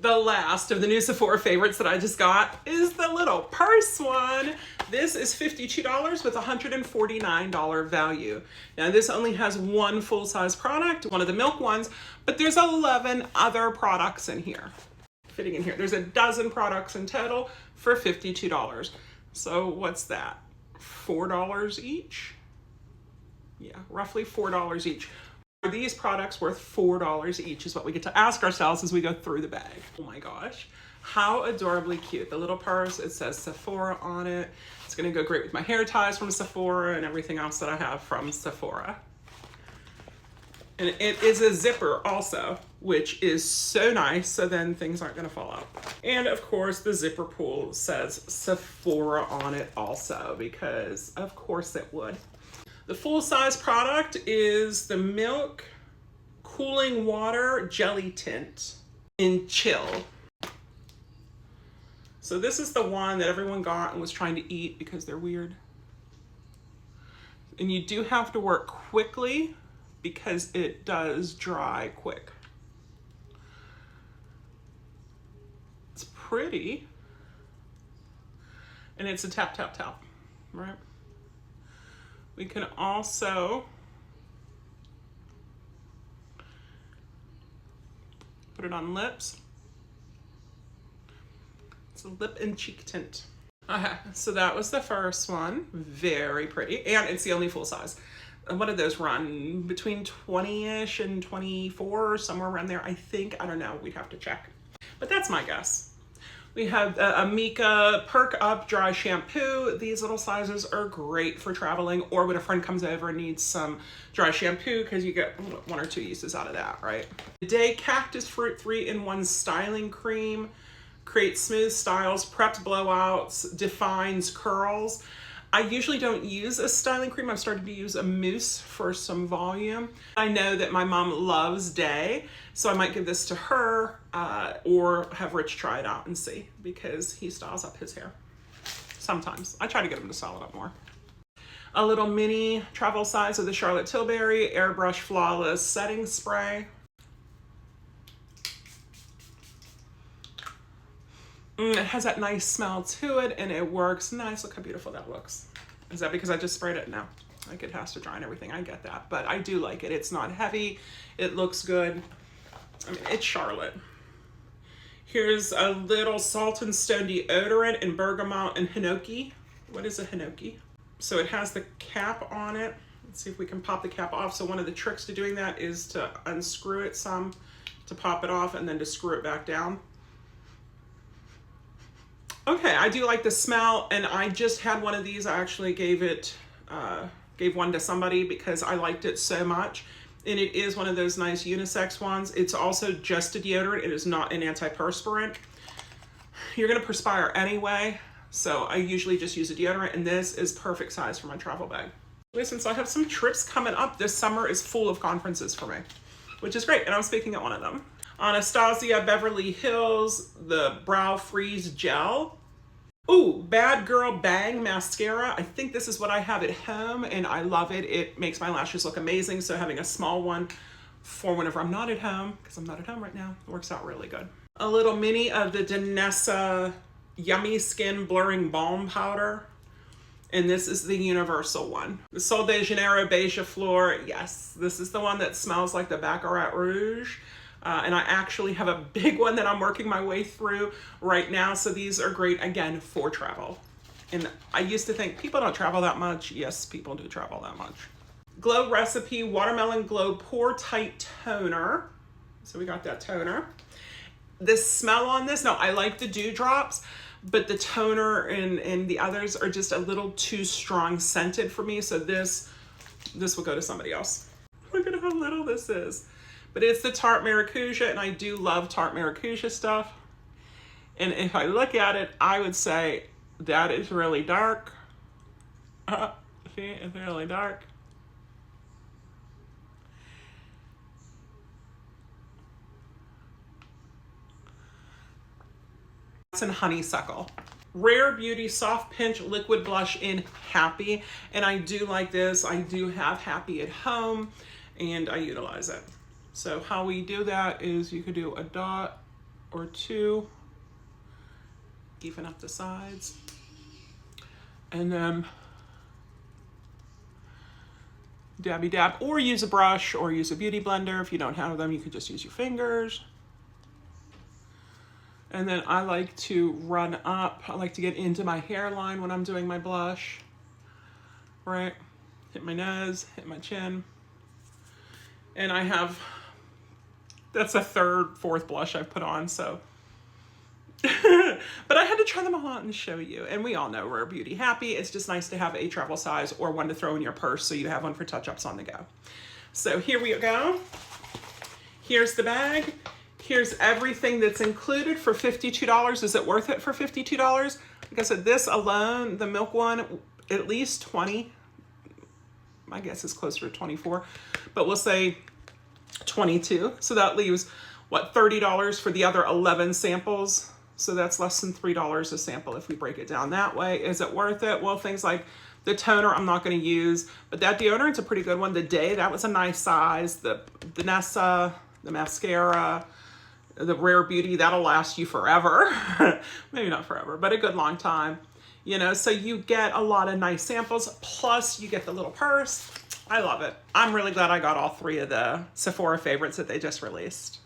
The last of the new Sephora favorites that I just got is the little purse one. This is $52 with $149 value. Now this only has one full-size product, one of the milk ones, but there's 11 other products in here. Fitting in here. There's a dozen products in total for $52. So what's that? $4 each? Yeah, roughly $4 each. Are these products worth $4 each is what we get to ask ourselves as we go through the bag. Oh my gosh, how adorably cute. The little purse, it says Sephora on it. It's gonna go great with my hair ties from Sephora and everything else that I have from Sephora. And it is a zipper also, which is so nice, so then things aren't gonna fall out. And of course, the zipper pull says Sephora on it also, because of course it would. The full-size product is the Milk Cooling Water Jelly Tint in Chill. So this is the one that everyone got and was trying to eat because they're weird. And you do have to work quickly because it does dry quick. It's pretty. And it's a tap, tap, tap, right? We can also put it on lips. It's a lip and cheek tint. Okay, so that was the first one. Very pretty, and it's the only full size. What did those run? Between 20-ish and 24, somewhere around there, I think. I don't know, we'd have to check. But that's my guess. We have a Mika Perk Up Dry Shampoo. These little sizes are great for traveling or when a friend comes over and needs some dry shampoo because you get 1 or 2 uses out of that, right? Today, Cactus Fruit 3-in-1 Styling Cream. Creates smooth styles, preps blowouts, defines curls. I usually don't use a styling cream. I've started to use a mousse for some volume. I know that my mom loves Day, so I might give this to her or have Rich try it out and see because he styles up his hair sometimes. I try to get him to style it up more. A little mini travel size of the Charlotte Tilbury Airbrush Flawless Setting Spray. It has that nice smell to it and it works nice. Look how beautiful that looks. Is that because I just sprayed it? No, like it has to dry and everything. I get that, but I do like it. It's not heavy. It looks good. I mean, it's Charlotte. Here's a little Salt and Stone deodorant in bergamot and hinoki. What is a hinoki? So it has the cap on it. Let's see if we can pop the cap off. So one of the tricks to doing that is to unscrew it some, to pop it off and then to screw it back down. Okay, I do like the smell, and I just had one of these. I actually gave one to somebody because I liked it so much. And it is one of those nice unisex ones. It's also just a deodorant. It is not an antiperspirant. You're gonna perspire anyway, so I usually just use a deodorant, and this is perfect size for my travel bag. Since I have some trips coming up, this summer is full of conferences for me, which is great, and I'm speaking at one of them. Anastasia Beverly Hills, the Brow Freeze Gel. Ooh, Bad Girl Bang Mascara. I think this is what I have at home and I love it. It makes my lashes look amazing. So having a small one for whenever I'm not at home, because I'm not at home right now, works out really good. A little mini of the Danessa Yummy Skin Blurring Balm Powder. And this is the universal one. The Sol de Janeiro Beige Fleur. Yes, this is the one that smells like the Baccarat Rouge. And I actually have a big one that I'm working my way through right now. So these are great, again, for travel. And I used to think people don't travel that much. Yes, people do travel that much. Glow Recipe Watermelon Glow Pore Tight Toner. So we got that toner. The smell on this, now I like the dewdrops, but the toner and the others are just a little too strong scented for me. So this will go to somebody else. Look at how little this is. But it's the Tarte Maracuja, and I do love Tarte Maracuja stuff. And if I look at it, I would say that is really dark. See, it's really dark. It's in Honeysuckle. Rare Beauty Soft Pinch Liquid Blush in Happy. And I do like this. I do have Happy at home, and I utilize it. So how we do that is you could do a dot or two, even up the sides. And then dabby dab, or use a brush or use a beauty blender. If you don't have them, you could just use your fingers. And then I like to run up. I like to get into my hairline when I'm doing my blush. Right? Hit my nose, hit my chin. And I have, that's a third, fourth blush I've put on, so. But I had to try them all out and show you. And we all know we're beauty happy. It's just nice to have a travel size or one to throw in your purse so you have one for touch-ups on the go. So here we go. Here's the bag. Here's everything that's included for $52. Is it worth it for $52? Like I said, this alone, the milk one, at least 20. My guess is closer to 24, but we'll say 22. So that leaves, what, $30 for the other 11 samples. So that's less than $3 a sample if we break it down that way. Is it worth it? Well, things like the toner I'm not going to use, but that deodorant's a pretty good one. The Day, that was a nice size. The Nessa, the mascara, the Rare Beauty, that'll last you forever. Maybe not forever, but a good long time. You know, so you get a lot of nice samples, plus you get the little purse. I love it. I'm really glad I got all three of the Sephora favorites that they just released.